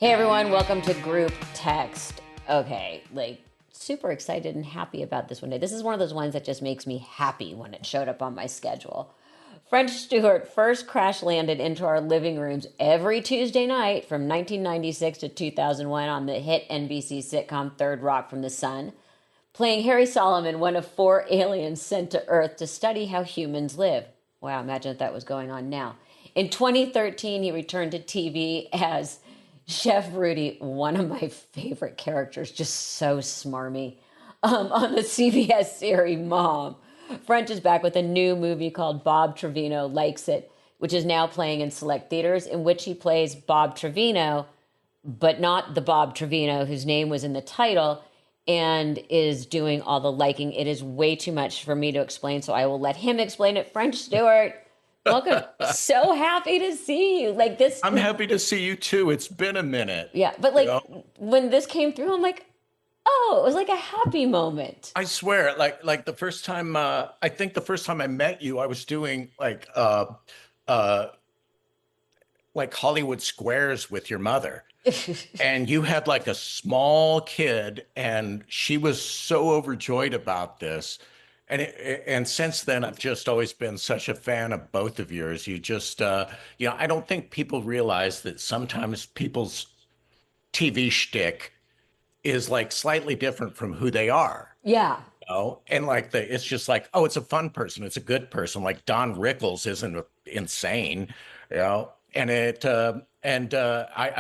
Hey everyone, welcome to Group Text. Okay, super excited and happy about this one day. This is one of those ones that just makes me happy when it showed up on my schedule. French Stewart first crash landed into our living rooms every Tuesday night from 1996 to 2001 on the hit NBC sitcom Third Rock from the Sun, playing Harry Solomon, one of 4 aliens sent to Earth to study how humans live. Wow, imagine if that was going on now. In 2013, he returned to TV as Chef Rudy, one of my favorite characters, just so smarmy, on the CBS series Mom. French is back with a new movie called Bob Trevino Likes It, which is now playing in select theaters, in which he plays Bob Trevino, but not the Bob Trevino whose name was in the title, and is doing all the liking. It is way too much for me to explain, so I will let him explain it. French Stewart, welcome. So happy to see you. I'm happy to see you too. It's been a minute. Yeah, but when this came through, I'm like, oh, it was like a happy moment. I swear, like the first time, I think the first time I met you, I was doing like Hollywood Squares with your mother. And you had like a small kid, and she was so overjoyed about this. And since then, I've just always been such a fan of both of yours. You just, I don't think people realize that sometimes people's TV shtick is like slightly different from who they are. Yeah. And like it's just like, oh, it's a fun person, it's a good person. Like Don Rickles isn't insane, I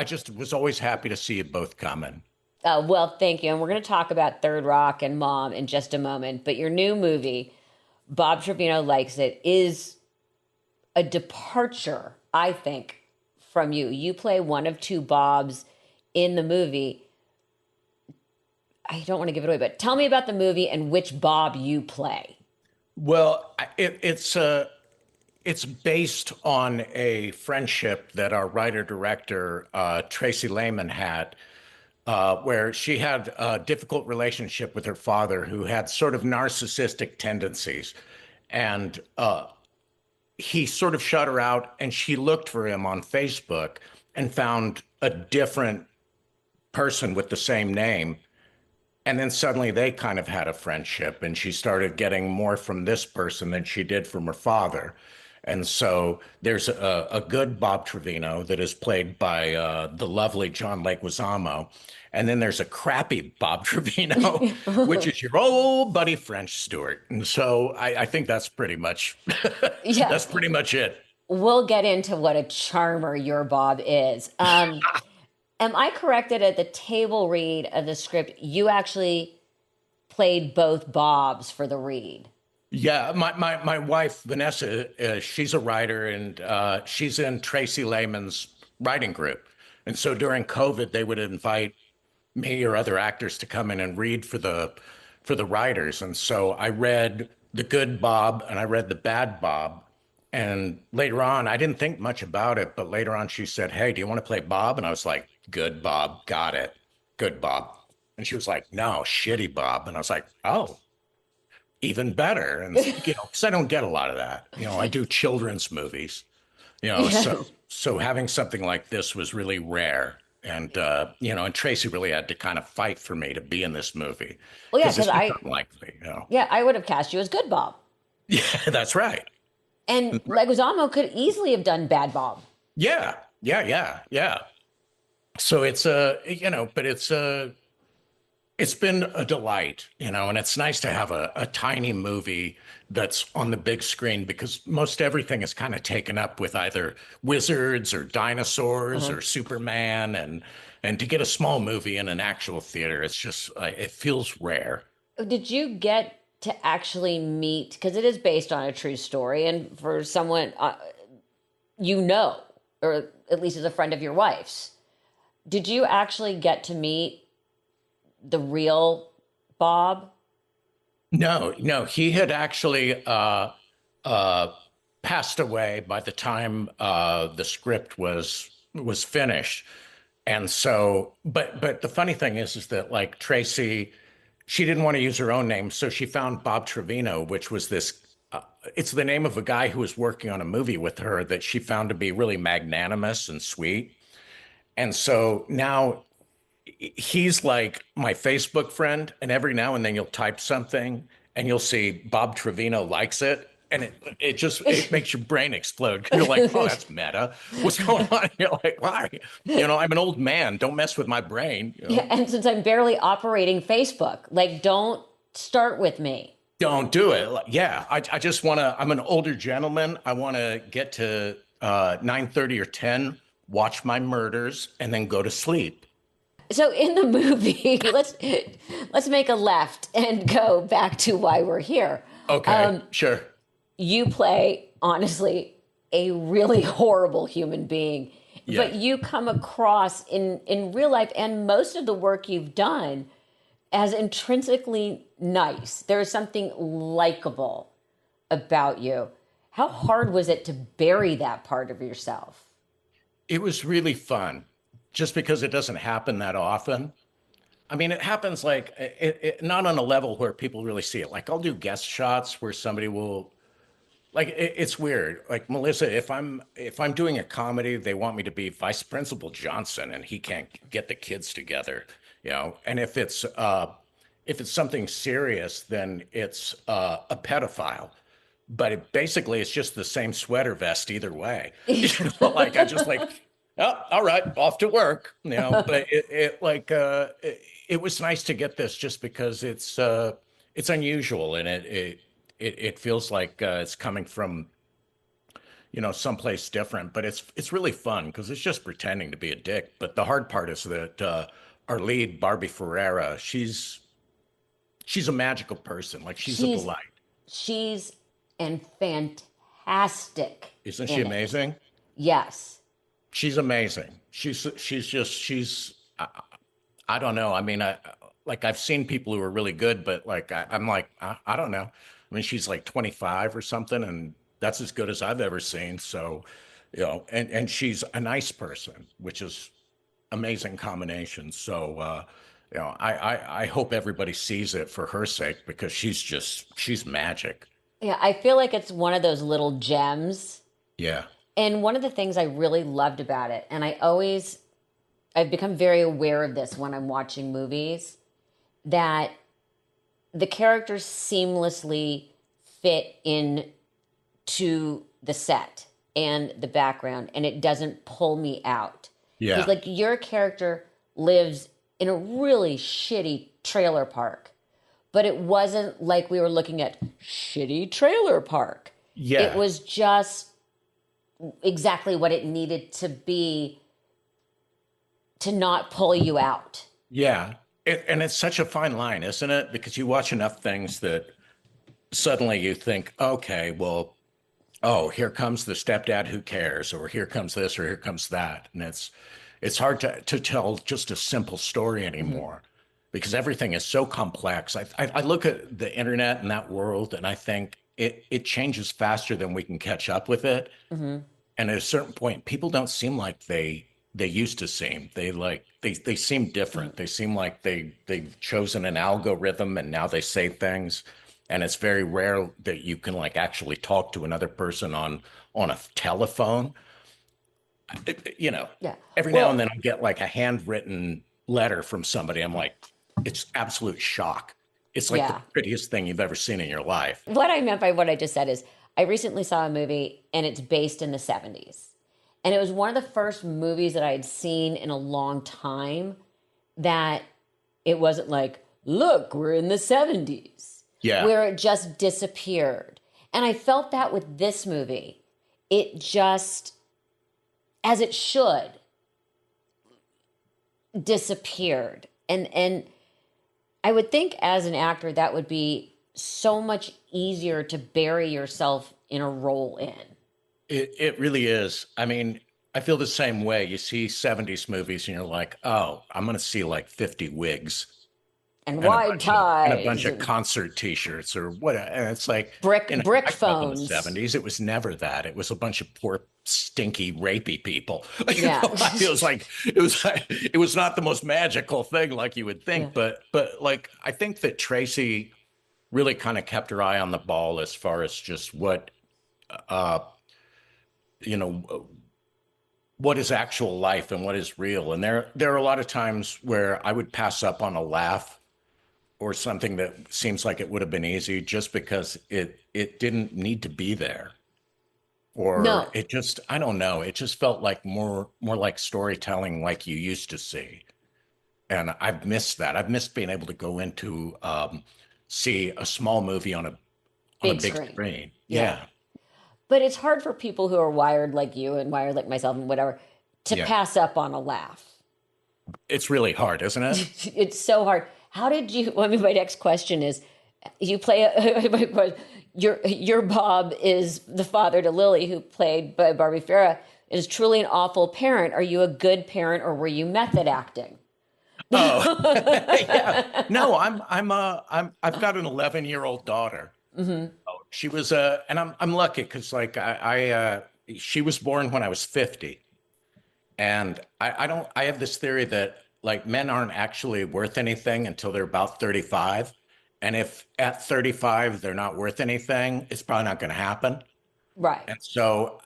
just was always happy to see you both coming. Well, thank you. And we're going to talk about Third Rock and Mom in just a moment. But your new movie, Bob Trevino Likes It, is a departure, I think, from you. You play one of 2 Bobs in the movie. I don't want to give it away, but tell me about the movie and which Bob you play. Well, it's based on a friendship that our writer-director, Tracy Layman, had, where she had a difficult relationship with her father, who had sort of narcissistic tendencies. And he sort of shut her out, and she looked for him on Facebook and found a different person with the same name. And then suddenly they kind of had a friendship, and she started getting more from this person than she did from her father. And so there's a good Bob Trevino that is played by the lovely John Leguizamo. And then there's a crappy Bob Trevino, which is your old buddy French Stewart. And so I think that's pretty much Yeah. that's pretty much it. We'll get into what a charmer your Bob is. Am I correct that at the table read of the script, you actually played both Bobs for the read? Yeah, my wife, Vanessa, she's a writer, and she's in Tracy Lehman's writing group. And so during COVID, they would invite me or other actors to come in and read for the writers. And so I read the good Bob and I read the bad Bob. And later on, I didn't think much about it, but later on she said, "Hey, do you want to play Bob?" And I was like, "Good Bob, got it. Good Bob." And she was like, "No, shitty Bob." And I was like, "Oh, even better." And because I don't get a lot of that. I do children's movies, Yeah. so having something like this was really rare. And and Tracy really had to kind of fight for me to be in this movie Well, yeah, because because it's just unlikely. yeah, I would have cast you as good Bob. Yeah, that's right. And Leguizamo could easily have done bad Bob. Yeah, yeah. So it's been a delight, and it's nice to have a tiny movie that's on the big screen, because most everything is kind of taken up with either wizards or dinosaurs or Superman, and to get a small movie in an actual theater, it's just it feels rare. Did you get to actually meet, because it is based on a true story, and for someone or at least as a friend of your wife's, did you actually get to meet the real Bob? No, he had actually passed away by the time the script was finished. And so, but the funny thing is that like Tracy, she didn't want to use her own name, so she found Bob Trevino, which was this. It's the name of a guy who was working on a movie with her that she found to be really magnanimous and sweet. And so now he's like my Facebook friend, and every now and then you'll type something and you'll see Bob Trevino likes it. And it makes your brain explode. 'Cause you're like, oh, that's meta. What's going on? You're like, why? I'm an old man. Don't mess with my brain. Yeah, and since I'm barely operating Facebook, like, don't start with me. Don't do it. Yeah, I just want to. I'm an older gentleman. I want to get to 9:30 or 10, watch my murders, and then go to sleep. So in the movie, let's make a left and go back to why we're here. Okay, sure. You play, honestly, a really horrible human being, Yeah. but you come across in real life and most of the work you've done as intrinsically nice. There is something likable about you. How hard was it to bury that part of yourself? It was really fun, just because it doesn't happen that often. I mean, it happens like not on a level where people really see it. Like I'll do guest shots where somebody will, like it's weird. Like Melissa, if I'm doing a comedy, they want me to be Vice Principal Johnson, and he can't get the kids together, And if it's something serious, then it's a pedophile. But basically, it's just the same sweater vest either way. Like I just like, oh, all right, off to work. But it was nice to get this just because it's unusual, and it feels like it's coming from someplace different. But it's really fun because it's just pretending to be a dick. But the hard part is that our lead, Barbie Ferreira, she's a magical person. Like she's a delight. She's fantastic. Isn't she amazing? Yes. She's amazing. I don't know. I mean, I've seen people who are really good, but I'm like, I don't know. I mean, she's like 25 or something, and that's as good as I've ever seen. So, and she's a nice person, which is amazing combination. So, I hope everybody sees it for her sake, because she's magic. Yeah, I feel like it's one of those little gems. Yeah. And one of the things I really loved about it, and I've become very aware of this when I'm watching movies, that the characters seamlessly fit in to the set and the background, and it doesn't pull me out. Yeah. Because like your character lives in a really shitty trailer park, but it wasn't like we were looking at shitty trailer park. Yeah. It was just exactly what it needed to be to not pull you out. Yeah. And it's such a fine line, isn't it? Because you watch enough things that suddenly you think, okay, well, oh, here comes the stepdad who cares, or here comes this, or here comes that. And it's hard to tell just a simple story anymore. Mm-hmm. Because everything is so complex. I look at the internet and that world, and I think it changes faster than we can catch up with it. Mm-hmm. And at a certain point, people don't seem like they used to seem. They seem different. They seem like they've chosen an algorithm, and now they say things. And it's very rare that you can actually talk to another person on a telephone. Yeah. Every now and then I get a handwritten letter from somebody. I'm like, it's absolute shock. It's the prettiest thing you've ever seen in your life. What I meant by what I just said is I recently saw a movie, and it's based in the 70s. And it was one of the first movies that I had seen in a long time that it wasn't like, look, we're in the 70s. Yeah. Where it just disappeared. And I felt that with this movie. It just, as it should, disappeared. And I would think as an actor that would be so much easier to bury yourself in a role in. It really is. I mean, I feel the same way. You see 70s movies and you're like, oh, I'm going to see 50 wigs. And wide ties. And a bunch of concert T-shirts or what. And it's like brick phones. In the 70s, it was never that. It was a bunch of poor, stinky, rapey people. Yeah. It was not the most magical thing like you would think. Yeah. But I think that Tracy really kind of kept her eye on the ball as far as just what what is actual life and what is real. And there are a lot of times where I would pass up on a laugh or something that seems like it would have been easy just because it didn't need to be there. Or No, it just, I don't know, it just felt like more like storytelling like you used to see. And I've missed that. I've missed being able to go into see a small movie on a big big screen. screen. Yeah. Yeah. But it's hard for people who are wired like you and wired like myself and whatever to Yeah. pass up on a laugh. It's really hard, isn't it? It's so hard. How did you? Well, I mean, my next question is: you play your Bob is the father to Lily, who played by Barbie Farah, is truly an awful parent. Are you a good parent, or were you method acting? Oh, yeah. No, I've got an 11-year-old daughter. Mm-hmm. Oh, she was and I'm lucky because like she was born when I was 50. And I don't, I have this theory that like men aren't actually worth anything until they're about 35. And if at 35 they're not worth anything, it's probably not going to happen. Right. And so,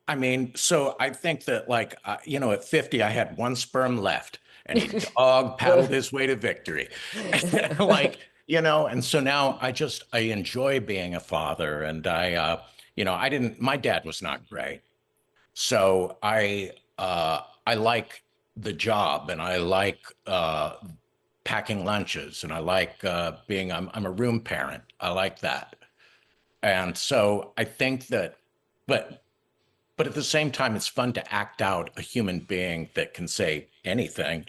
I mean, so I think that like, at 50, I had one sperm left and he dog paddled his way to victory. Like, and so now I enjoy being a father. And my dad was not great. So I like the job and I like packing lunches and I like I'm a room parent. I like that. And so I think that, but but at the same time, it's fun to act out a human being that can say anything.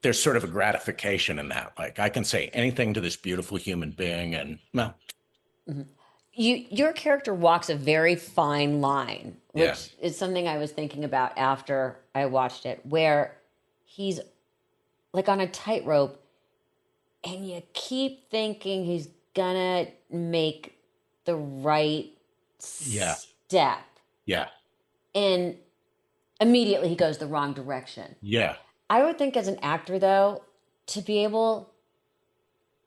There's sort of a gratification in that. Like I can say anything to this beautiful human being, and well, Mhm. Your character walks a very fine line, yeah, which is something I was thinking about after I watched it, where he's like on a tightrope and you keep thinking he's gonna make the right yeah, step yeah, and immediately he goes the wrong direction. yeah. I would think as an actor though, to be able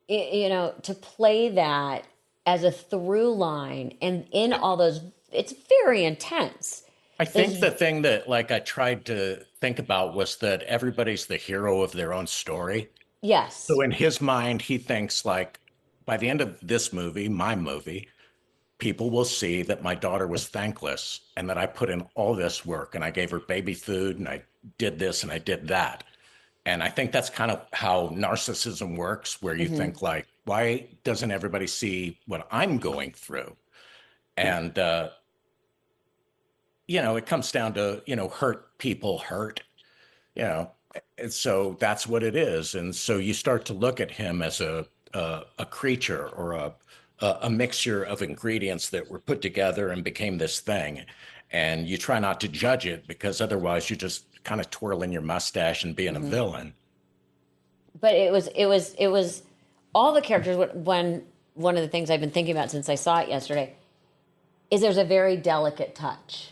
to play that as a through line and in all those, it's very intense. I think There's, the thing that like I tried to think about was that everybody's the hero of their own story. So yes. in his mind, he thinks like by the end of this movie, my movie, people will see that my daughter was thankless and that I put in all this work and I gave her baby food and I did this and I did that. And I think that's kind of how narcissism works, where you Hmm. think like, why doesn't everybody see what I'm going through? And it comes down to, hurt people hurt, you know. And so that's what it is. And so you start to look at him as a creature or a mixture of ingredients that were put together and became this thing. And you try not to judge it because otherwise you're just kind of twirling your mustache and being a Hmm. villain. But it was all the characters. When one of the things I've been thinking about since I saw it yesterday is there's a very delicate touch.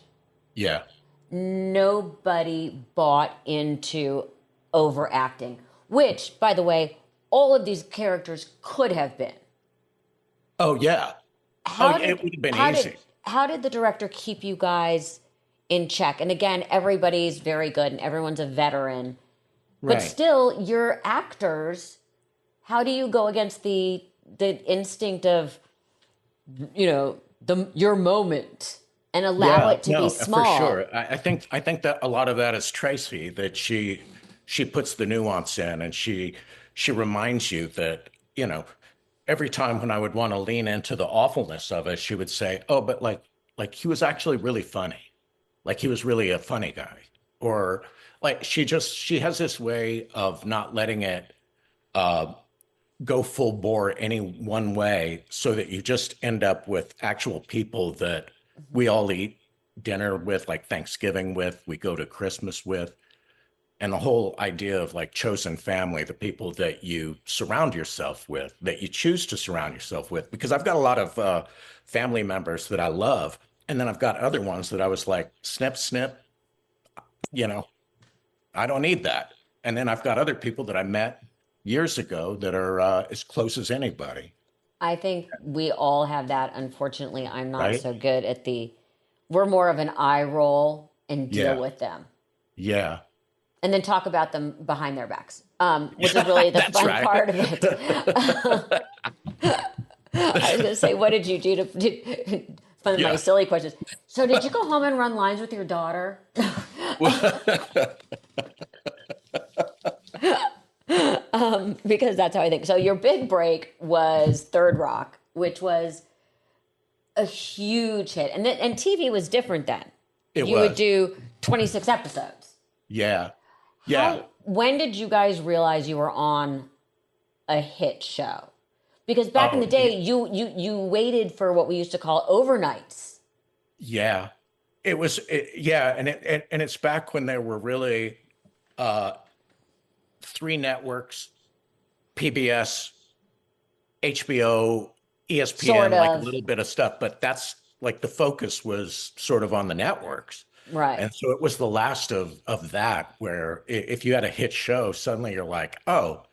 Yeah. Nobody bought into overacting, which, by the way, all of these characters could have been. Oh, yeah. Oh, How yeah, did it would have been how easy. did how did the director keep you guys in check? And again, everybody's very good and everyone's a veteran, but Right. still, you're actors. How do you go against the instinct of your moment and allow Yeah, it to be no, for small? sure. I think that a lot of that is Tracy, that she puts the nuance in and she reminds you that, every time when I would want to lean into the awfulness of it, she would say, "Oh, but like he was actually really funny. Like he was really a funny guy." Or like she has this way of not letting it uh go full bore any one way so that you just end up with actual people that we all eat dinner with, like Thanksgiving with, we go to Christmas with. And the whole idea of like chosen family, the people that you surround yourself with, that you choose to surround yourself with, because I've got a lot of family members that I love. And then I've got other ones that I was like, snip, snip, you know, I don't need that. And then I've got other people that I met years ago that are as close as anybody, I think we all have that. Unfortunately, I'm not right? so good at the. We're more of an eye roll and deal Yeah. with them, Yeah. and then talk about them behind their backs, which is really the That's fun right. part of it. I was going to say, what did you do to fun my Yeah. silly questions? So, did you go home and run lines with your daughter? Because that's how I think. So, your big break was Third Rock, which was a huge hit, and TV was different then. It You would was. do 26 episodes. Yeah. Yeah. How? When did you guys realize you were on a hit show? Because back in the Oh, day, you waited for what we used to call overnights. yeah. Yeah, and it's back when there were really uh three networks, PBS, HBO, Sort ESPN, like a of. little bit of stuff, but that's like the focus was sort of on the networks. Right. And so it was the last of that where if you had a hit show, suddenly you're like, oh,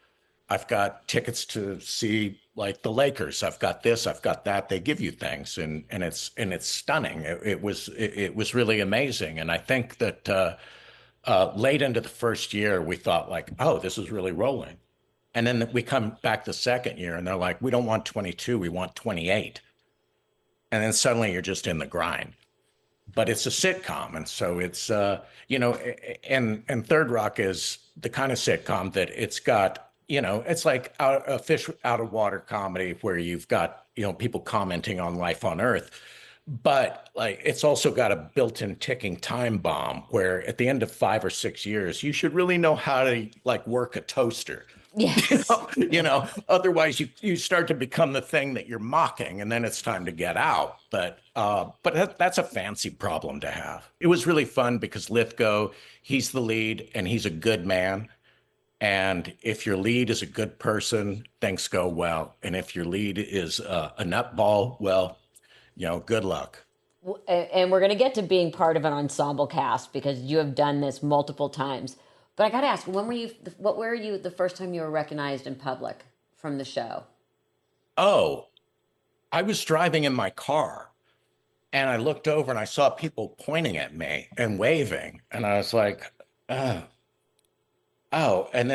I've got tickets to see like the Lakers. I've got this, I've got that. They give you things and it's stunning. It was really amazing. And I think that late into the first year, we thought like, oh, this is really rolling. And then we come back the second year and they're like, we don't want 22, we want 28. And then suddenly you're just in the grind. But it's a sitcom. And so it's, and Third Rock is the kind of sitcom that it's got, it's like a fish out of water comedy where you've got, people commenting on life on Earth. But like it's also got a built-in ticking time bomb where at the end of 5 or 6 years, you should really know how to like work a toaster. Yes. Otherwise you start to become the thing that you're mocking, and then it's time to get out. But that's a fancy problem to have. It was really fun because Lithgow, he's the lead and he's a good man. And if your lead is a good person, things go well. And if your lead is a nutball, well, good luck. And we're going to get to being part of an ensemble cast because you have done this multiple times. But I got to ask, what were you the first time you were recognized in public from the show? Oh, I was driving in my car and I looked over and I saw people pointing at me and waving. And I was like, oh, oh. And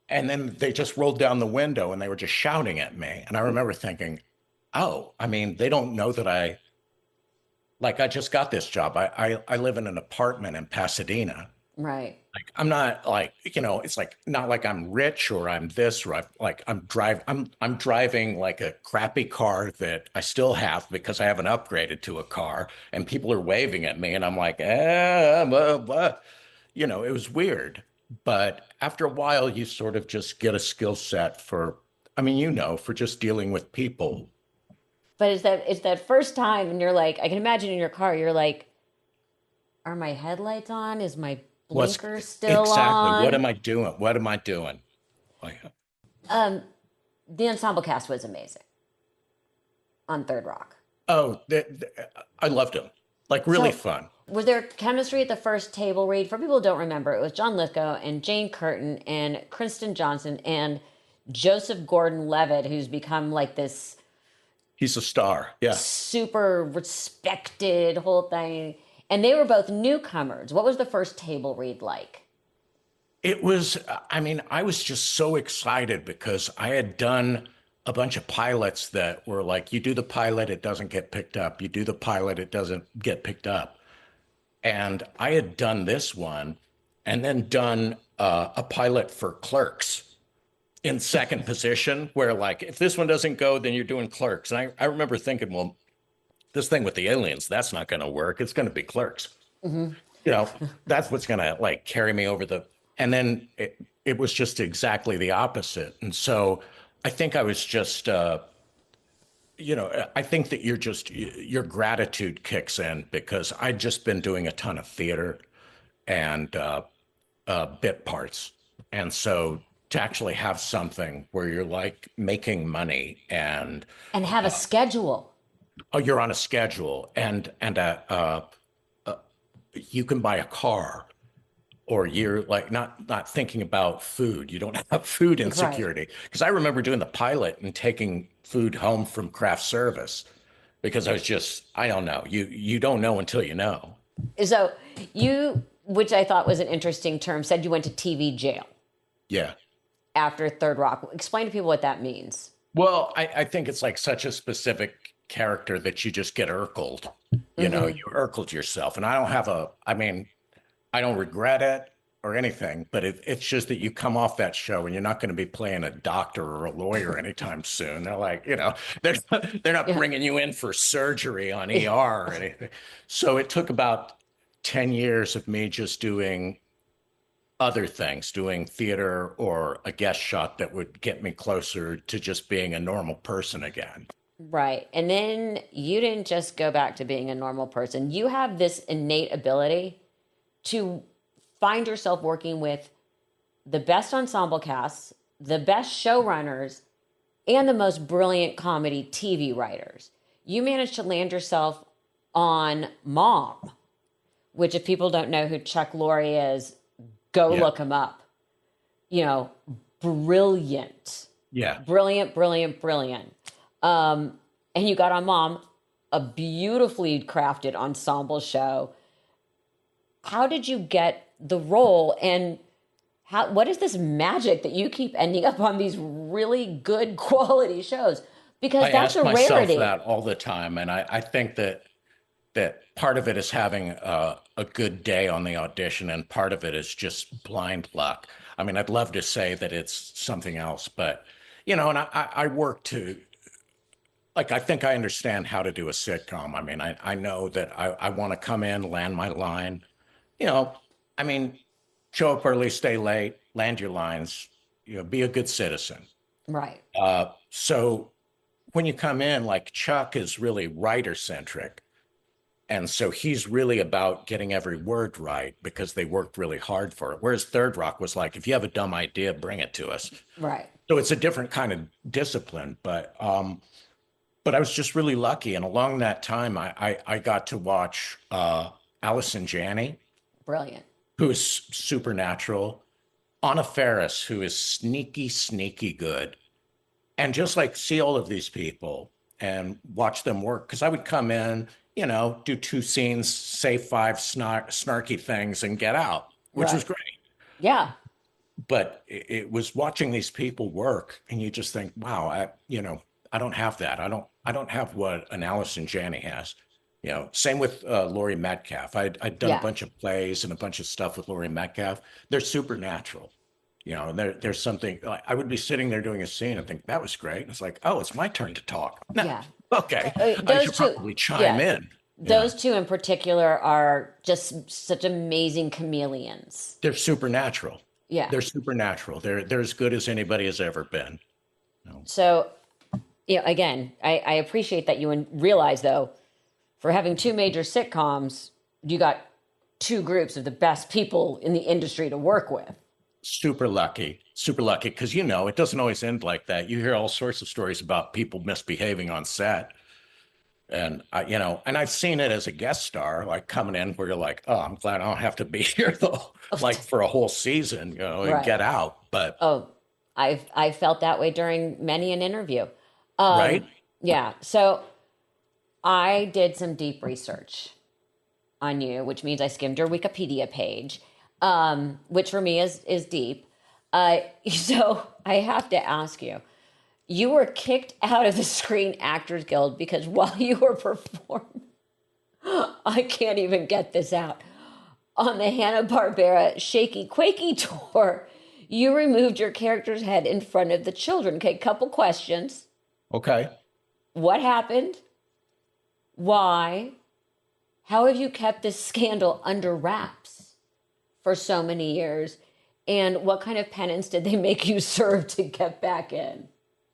then they just rolled down the window and they were just shouting at me. And I remember thinking, oh, I mean, they don't know that I just got this job. I live in an apartment in Pasadena. Right. Like I'm not like, it's like not like I'm rich or I'm this or I'm driving like a crappy car that I still have because I haven't upgraded to a car and people are waving at me and I'm like, blah, blah. It was weird. But after a while, you sort of just get a skill set for, I mean, for just dealing with people. But it's that first time and you're like, I can imagine in your car, you're like, are my headlights on? Is my What's blinker still exactly what on? am I doing? What am I doing? Like, Um, the ensemble cast was amazing on Third Rock. oh, I loved him. Like really So, fun. was there chemistry at the first table read? For people who don't remember, it was John Lithgow and Jane Curtin and Kristen Johnson and Joseph Gordon-Levitt, who's become like this He's a star. Yeah. super respected whole thing. And they were both newcomers. What was the first table read like? It was, I mean, I was just so excited because I had done a bunch of pilots that were like, you do the pilot, it doesn't get picked up. You do the pilot, it doesn't get picked up. And I had done this one and then done a pilot for Clerks in second position, where like, if this one doesn't go, then you're doing Clerks. And I remember thinking, well, this thing with the aliens, that's not going to work. It's going to be Clerks. Mm-hmm. You know, that's what's going to like carry me over the, and then it was just exactly the opposite. And so I think I was just, I think that your gratitude kicks in because I'd just been doing a ton of theater and bit parts. And so to actually have something where you're like making money and And have a schedule. oh, you're on a schedule and you can buy a car or you're like not thinking about food. You don't have food Right. insecurity. Because I remember doing the pilot and taking food home from craft service. because I don't know. You don't know until you know. So you, which I thought was an interesting term, said you went to TV jail Yeah. after Third Rock. Explain to people what that means. Well, I think it's like such a specific character that you just get urkled. You know, Mm-hmm. you urkled yourself. And I don't have I mean, I don't regret it or anything, but it's just that you come off that show and you're not going to be playing a doctor or a lawyer anytime soon. They're like, they're not Yeah. bringing you in for surgery on ER or anything. So it took about 10 years of me just doing other things, doing theater or a guest shot that would get me closer to just being a normal person again. Right. And then you didn't just go back to being a normal person. You have this innate ability to find yourself working with the best ensemble casts, the best showrunners, and the most brilliant comedy TV writers. You managed to land yourself on Mom, which, if people don't know who Chuck Lorre is, go Yeah. look him up. You know, brilliant. Yeah. Brilliant, brilliant, brilliant. And you got on Mom, a beautifully crafted ensemble show. How did you get the role, and what is this magic that you keep ending up on these really good quality shows? Because I that's ask a myself rarity. that all the time, and I think that part of it is having a good day on the audition, and part of it is just blind luck. I mean, I'd love to say that it's something else, but and I work to like I think I understand how to do a sitcom. I mean, I know that I want to come in, land my line. You know, I mean, show up early, stay late, land your lines. Be a good citizen. Right. So when you come in, like Chuck is really writer centric. And so he's really about getting every word right because they worked really hard for it. Whereas Third Rock was like, if you have a dumb idea, bring it to us. Right. So it's a different kind of discipline. But I was just really lucky. And along that time, I got to watch Allison Janney, Brilliant. who is supernatural, Anna Faris, who is sneaky, sneaky good. And just like see all of these people and watch them work. Because I would come in, do 2 scenes, say 5 snarky things and get out, which was Right. great. Yeah. But it was watching these people work, and you just think, wow, I don't have that. I don't have what an Allison Janney has. Same with Laurie Metcalf. I'd done a Yeah. bunch of plays and a bunch of stuff with Laurie Metcalf. They're supernatural. And there's something like I would be sitting there doing a scene and think that was great. And it's like, oh, it's my turn to talk. No, Yeah. okay, I Those should two. probably chime Yeah. in. Yeah, Those two in particular are just such amazing chameleons. they're supernatural. Yeah. They're supernatural. They're as good as anybody has ever been. So, again, I appreciate that you realize, though, for having two major sitcoms, you got two groups of the best people in the industry to work with. Super lucky, super lucky. Because it doesn't always end like that. You hear all sorts of stories about people misbehaving on set. And and I've seen it as a guest star, like coming in where you're like, oh, I'm glad I don't have to be here though, like for a whole season, and Right. get out. But Oh, I felt that way during many an interview. right, Yeah. So I did some deep research on you, which means I skimmed your Wikipedia page, which for me is deep. So I have to ask you. You were kicked out of the Screen Actors Guild because while you were performing, I can't even get this out, on the Hanna-Barbera Shaky Quakey tour, you removed your character's head in front of the children. Okay, couple questions. okay. What happened? Why? How have you kept this scandal under wraps for so many years? And what kind of penance did they make you serve to get back in?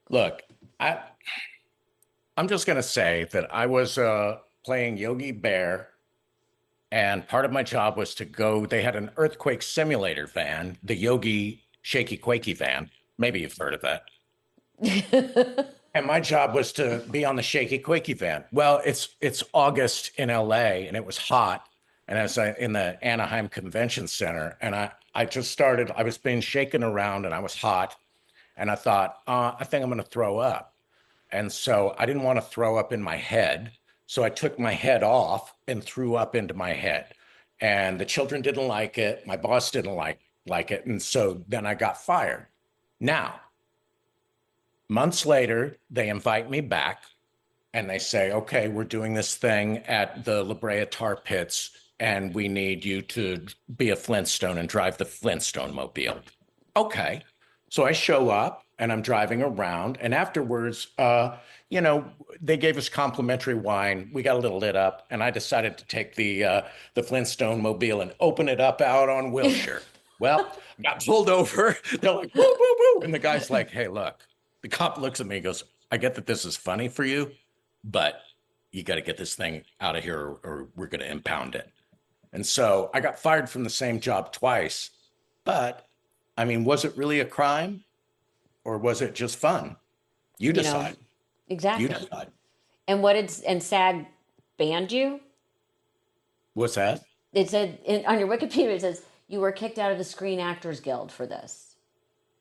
Look, I'm just gonna say that I was playing Yogi Bear, and part of my job was to go. They had an earthquake simulator van, the Yogi Shaky Quakey van. Maybe you've heard of that. And my job was to be on the Shaky Quakey van. Well, it's August in LA, and it was hot, and I was in the Anaheim Convention Center, and I just started. I was being shaken around, and I was hot, and I thought, I think I'm going to throw up. And so I didn't want to throw up in my head. So I took my head off and threw up into my head. And the children didn't like it. My boss didn't like it. And so then I got fired. Now, months later, they invite me back and they say, okay, we're doing this thing at the La Brea Tar Pits, and we need you to be a Flintstone and drive the Flintstone mobile. Okay. So I show up and I'm driving around, and afterwards, they gave us complimentary wine. We got a little lit up, and I decided to take the Flintstone mobile and open it up out on Wilshire. Well, got pulled over. They're like, woo, woo, woo. And the guy's like, hey, look, the cop looks at me and goes, I get that this is funny for you, but you got to get this thing out of here or we're going to impound it. And so I got fired from the same job twice. But I mean, was it really a crime or was it just fun? You decide. Exactly. You decide. And SAG banned you? What's that? It said on your Wikipedia, it says you were kicked out of the Screen Actors Guild for this.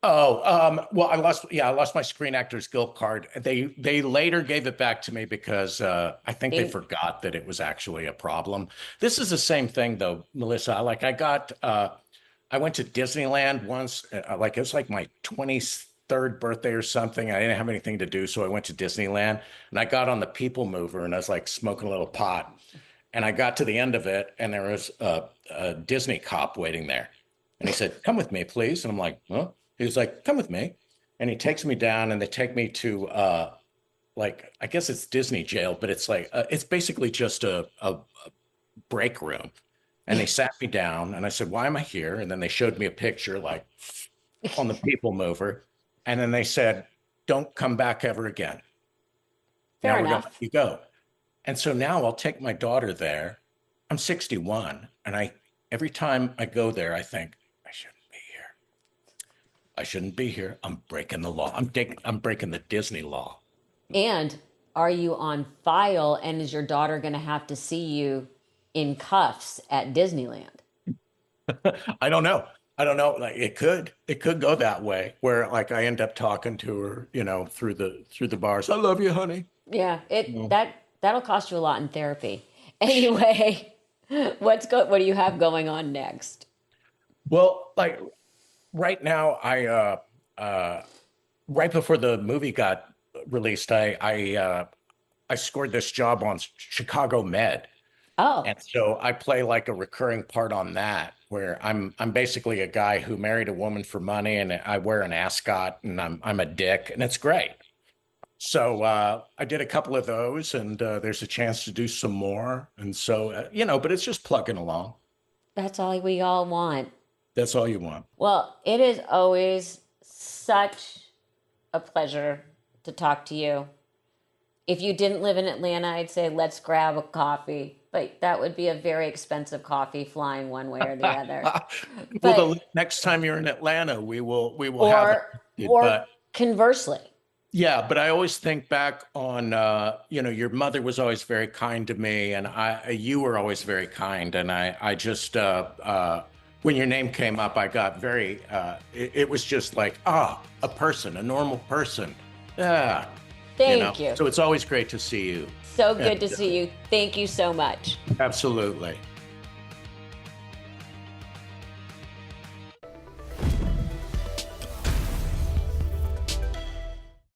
Oh, well, I lost my Screen Actors Guild card. They later gave it back to me because I think they forgot that it was actually a problem. This is the same thing though, Melissa. I went to Disneyland once, it was like my 23rd birthday or something. I didn't have anything to do, so I went to Disneyland and I got on the People Mover and I was like smoking a little pot. And I got to the end of it and there was a Disney cop waiting there. And he said, come with me, please. And I'm like, huh? He was like, come with me. And he takes me down and they take me to I guess it's Disney jail, but it's it's basically just a break room. And they sat me down and I said, why am I here? And then they showed me a picture on the People Mover. And then they said, don't come back ever again. Fair now we're enough. going to let you go. And so now I'll take my daughter there. I'm 61. And every time I go there, I think, I shouldn't be here. I'm breaking the law. I'm breaking the Disney law. And are you on file? And is your daughter going to have to see you in cuffs at Disneyland? I don't know. It could go that way where I end up talking to her, through the bars. I love you, honey. Yeah, that'll cost you a lot in therapy. Anyway, what do you have going on next? Well, right now, right before the movie got released, I scored this job on Chicago Med. Oh. And so I play a recurring part on that, where I'm basically a guy who married a woman for money, and I wear an ascot, and I'm a dick, and it's great. So I did a couple of those, and there's a chance to do some more, and so but it's just plugging along. That's all we all want. That's all you want. Well, it is always such a pleasure to talk to you. If you didn't live in Atlanta, I'd say let's grab a coffee. But that would be a very expensive coffee flying one way or the other. Well, the next time you're in Atlanta, we will have it. Or conversely. Yeah, but I always think back on, your mother was always very kind to me, and you were always very kind. And I just, when your name came up, I got very, it was just a person, a normal person. Yeah. Thank you. So it's always great to see you. So good to see you. Thank you so much. Absolutely.